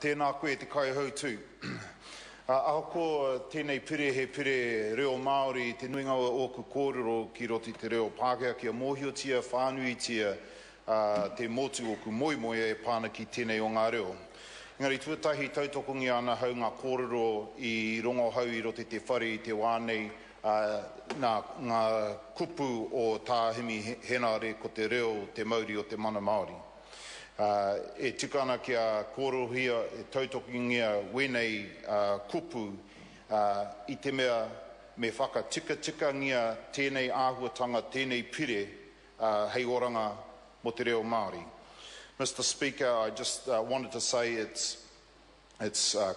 Tēnā koe te kai hautū. Aho tēnei pire he pire reo Maori te nuingaua o ku kōrero ki roti te reo Pākehā kia mōhiotia, whānuitia te motu o ku moimoia e pāna ki tēnei o ngā reo. Engari tuatahi tautokongi ana hau ngā kōrero i rongo hau i roti te whare i te wānei ngā kupu o tāhimi henare ko te reo te Maori o te mana Maori. E tikana kia kōrohia e tautokingia wenei kupu i te mea me whakatika-tikangia tēnei āhuatanga, tēnei pire hei oranga mo te reo Māori. Mr. Speaker, I just wanted to say it's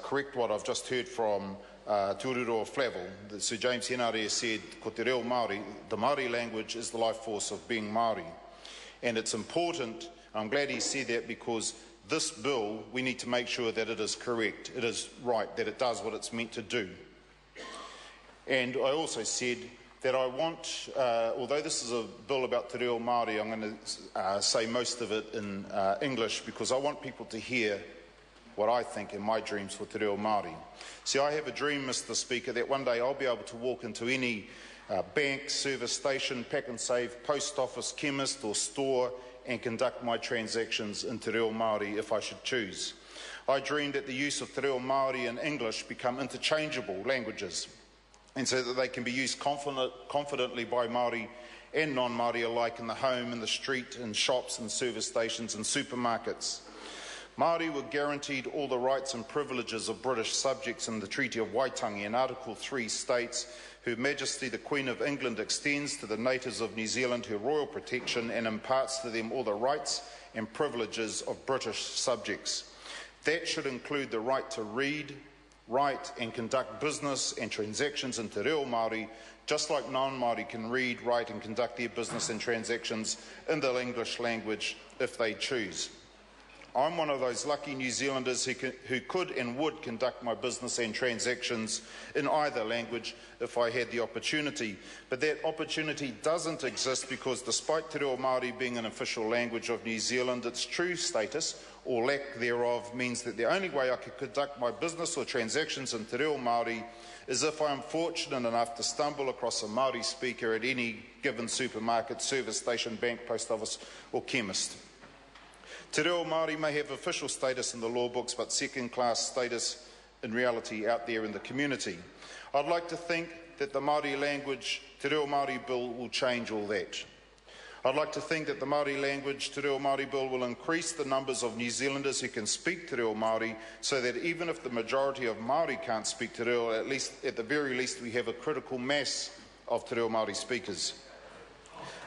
correct what I've just heard from Tūriro Flavel. Sir James Henare has said, ko te reo Māori, the Māori language is the life force of being Māori. And it's important. I'm glad he said that because this bill, we need to make sure that it is correct, it is right, that it does what it's meant to do. And I also said that I want, although this is a bill about te reo Māori, I'm going to say most of it in English because I want people to hear what I think in my dreams for te reo Māori. See, I have a dream, Mr. Speaker, that one day I'll be able to walk into any bank, service station, pack and save, post office, chemist or store and conduct my transactions in te reo Māori if I should choose. I dream that the use of te reo Māori and English become interchangeable languages and so that they can be used confidently by Māori and non-Māori alike in the home, in the street, in shops and service stations and supermarkets. Māori were guaranteed all the rights and privileges of British subjects in the Treaty of Waitangi, and Article 3 states, Her Majesty the Queen of England extends to the natives of New Zealand her royal protection and imparts to them all the rights and privileges of British subjects. That should include the right to read, write and conduct business and transactions in te reo Māori, just like non-Māori can read, write and conduct their business and transactions in the English language if they choose. I'm one of those lucky New Zealanders who could and would conduct my business and transactions in either language if I had the opportunity. But that opportunity doesn't exist because despite te reo Māori being an official language of New Zealand, its true status, or lack thereof, means that the only way I could conduct my business or transactions in te reo Māori is if I am fortunate enough to stumble across a Māori speaker at any given supermarket, service station, bank, post office or chemist. Te reo Māori may have official status in the law books, but second-class status in reality out there in the community. I'd like to think that the Māori language Te Reo Māori Bill will change all that. I'd like to think that the Māori language Te Reo Māori Bill will increase the numbers of New Zealanders who can speak Te Reo Māori, so that even if the majority of Māori can't speak Te Reo, at the very least we have a critical mass of Te Reo Māori speakers.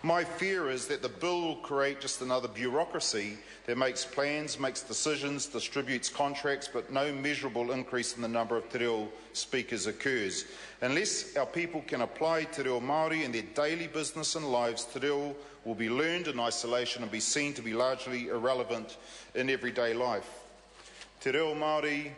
My fear is that the bill will create just another bureaucracy that makes plans, makes decisions, distributes contracts, but no measurable increase in the number of te reo speakers occurs. Unless our people can apply te reo Māori in their daily business and lives, te reo will be learned in isolation and be seen to be largely irrelevant in everyday life. Te reo Māori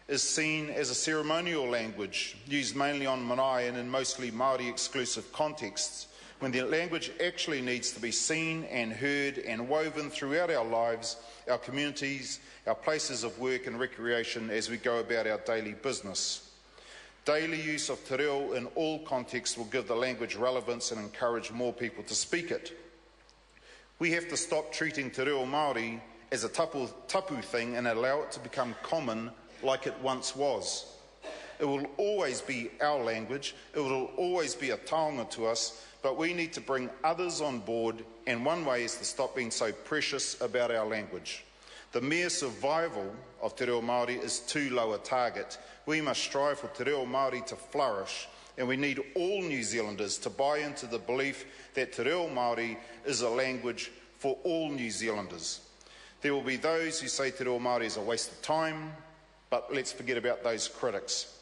is seen as a ceremonial language used mainly on marae and in mostly Māori exclusive contexts, when the language actually needs to be seen and heard and woven throughout our lives, our communities, our places of work and recreation as we go about our daily business. Daily use of te reo in all contexts will give the language relevance and encourage more people to speak it. We have to stop treating te reo Māori as a tapu thing and allow it to become common like it once was. It will always be our language, it will always be a taonga to us, but we need to bring others on board, and one way is to stop being so precious about our language. The mere survival of te reo Māori is too low a target. We must strive for te reo Māori to flourish, and we need all New Zealanders to buy into the belief that te reo Māori is a language for all New Zealanders. There will be those who say te reo Māori is a waste of time, but let's forget about those critics.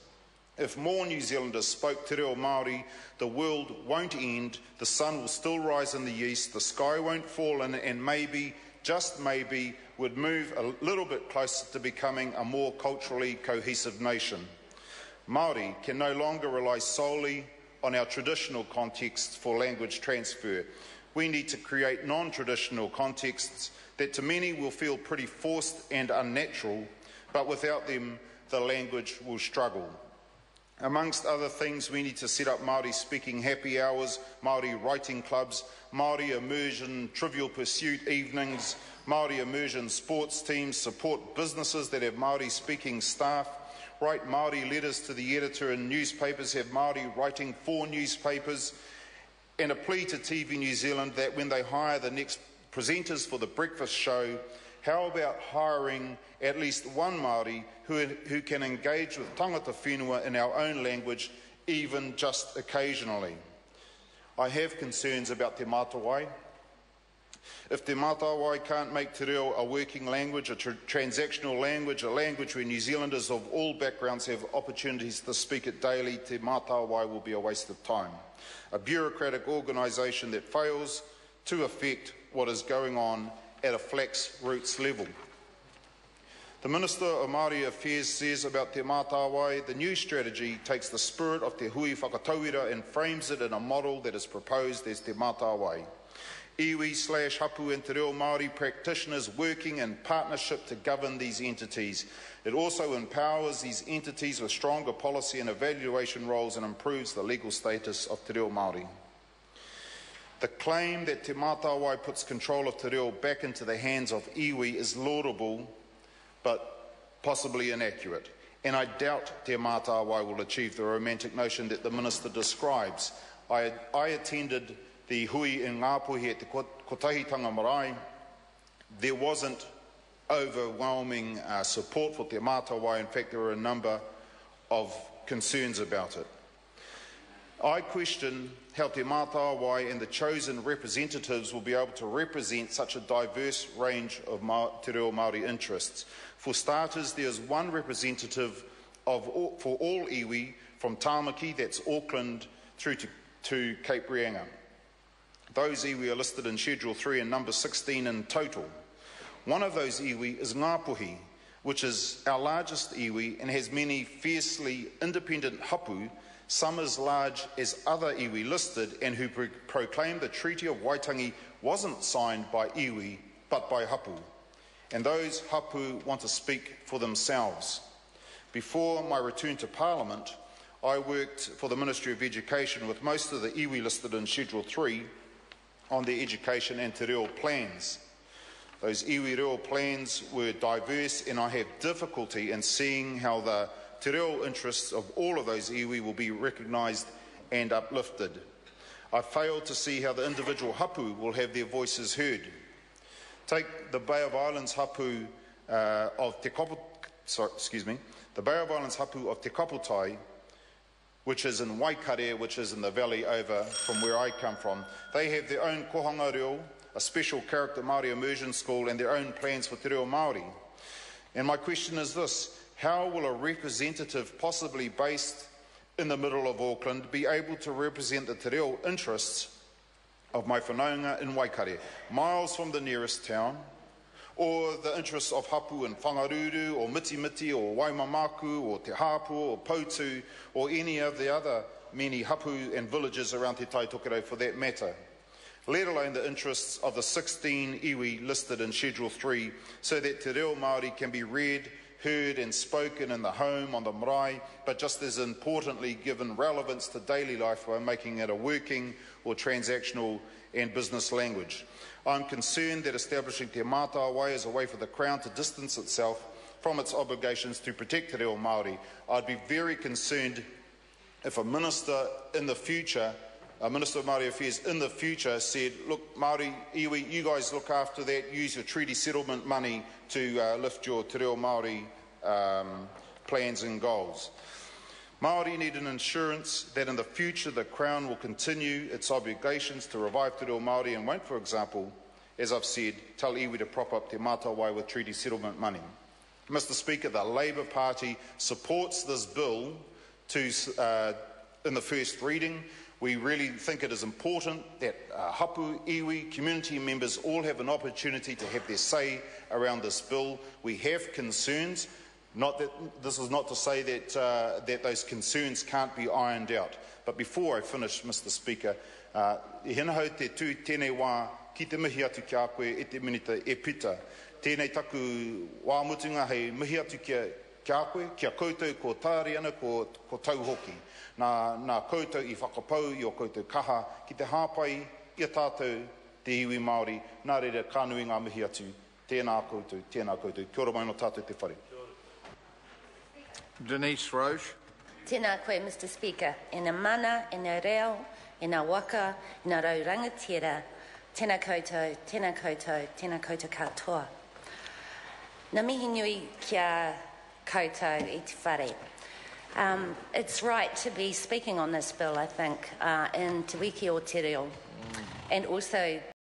If more New Zealanders spoke te reo Māori, the world won't end, the sun will still rise in the east, the sky won't fall in, and maybe, just maybe, would move a little bit closer to becoming a more culturally cohesive nation. Māori can no longer rely solely on our traditional contexts for language transfer. We need to create non-traditional contexts that to many will feel pretty forced and unnatural, but without them, the language will struggle. Amongst other things, we need to set up Maori speaking happy hours, Maori writing clubs, Maori immersion trivial pursuit evenings, Maori immersion sports teams, support businesses that have Maori speaking staff, write Maori letters to the editor in newspapers, have Maori writing for newspapers, and a plea to TV New Zealand that when they hire the next presenters for the breakfast show, how about hiring at least one Maori who can engage with tangata whenua in our own language, even just occasionally? I have concerns about te mātāwai. If te mātāwai can't make te reo a working language, a transactional language, a language where New Zealanders of all backgrounds have opportunities to speak it daily, te mātāwai will be a waste of time. A bureaucratic organisation that fails to affect what is going on at a flax roots level. The Minister of Māori Affairs says about te mātāwai, the new strategy takes the spirit of te hui whakatauira and frames it in a model that is proposed as te mātāwai. Iwi/hapu and te reo Māori practitioners working in partnership to govern these entities. It also empowers these entities with stronger policy and evaluation roles and improves the legal status of te reo Māori. The claim that te mātāwai puts control of te reo back into the hands of iwi is laudable, but possibly inaccurate. And I doubt te mātāwai will achieve the romantic notion that the Minister describes. I attended the hui in Ngāpuhi at te Kotahitanga Marae. There wasn't overwhelming support for te mātāwai. In fact, there were a number of concerns about it. I question how te mātāwai and the chosen representatives will be able to represent such a diverse range of te reo Māori interests. For starters, there is one representative for all iwi from Tāmaki, that's Auckland, through to Cape Reinga. Those iwi are listed in Schedule 3 and number 16 in total. One of those iwi is Ngāpuhi, which is our largest iwi and has many fiercely independent hapu, some as large as other iwi listed, and who proclaimed the Treaty of Waitangi wasn't signed by iwi but by hapu. And those hapu want to speak for themselves. Before my return to Parliament, I worked for the Ministry of Education with most of the iwi listed in Schedule 3 on their education and te reo plans. Those iwi reo plans were diverse, and I have difficulty in seeing how the te reo interests of all of those iwi will be recognised and uplifted. I fail to see how the individual hapu will have their voices heard. Take the Bay of Islands hapu of Te Kapotai, which is in Waikare, which is in the valley over from where I come from. They have their own kohanga reo, a special character Māori immersion school, and their own plans for te reo Māori. And my question is this: how will a representative possibly based in the middle of Auckland be able to represent the te reo interests of my whanaunga in Waikare, miles from the nearest town, or the interests of hapu in Whangaruru, or Mitimiti, or Waimamaku, or Te Hapu, or Poutu, or any of the other many hapu and villages around Te Taitokere for that matter, let alone the interests of the 16 iwi listed in Schedule 3, so that te reo Māori can be read, heard and spoken in the home, on the marae, but just as importantly given relevance to daily life by making it a working or transactional and business language. I'm concerned that establishing te mātāwai is a way for the Crown to distance itself from its obligations to protect te reo Māori. I'd be very concerned if a minister in the future, a Minister of Māori Affairs in the future said, look, Māori, iwi, you guys look after that, use your treaty settlement money to lift your te reo Māori plans and goals. Māori need an assurance that in the future the Crown will continue its obligations to revive te reo Māori and won't, for example, as I've said, tell iwi to prop up te mātāwai with treaty settlement money. Mr. Speaker, the Labour Party supports this bill in the first reading. We really think it is important that hapu, iwi, community members all have an opportunity to have their say around this bill. We have concerns. This is not to say that those concerns can't be ironed out. But before I finish, Mr. Speaker, I hina hau te tū tēnei wā ki te mihi atu ki a koe e te minita e pita. tēnei taku wāmutunga hei mihi atu kia koe, kia koutou ko tāri ana ko tau hoki. Nā koutou I whakapau I o koutou kaha ki te hāpai I a tātou te iwi Māori, nā reira kānui ngā mihi atu, tēnā koutou. Kia ora mai no tātou te whare. Denise Roche. Tēnā koe, Mr. Speaker. E nā mana, e nā reo, e nā waka, e nā raurangatira, tēnā koutou katoa. Nā mihi nui kia koutou I te whare. It's right to be speaking on this bill, I think, in Te Wiki o Te Reo, and also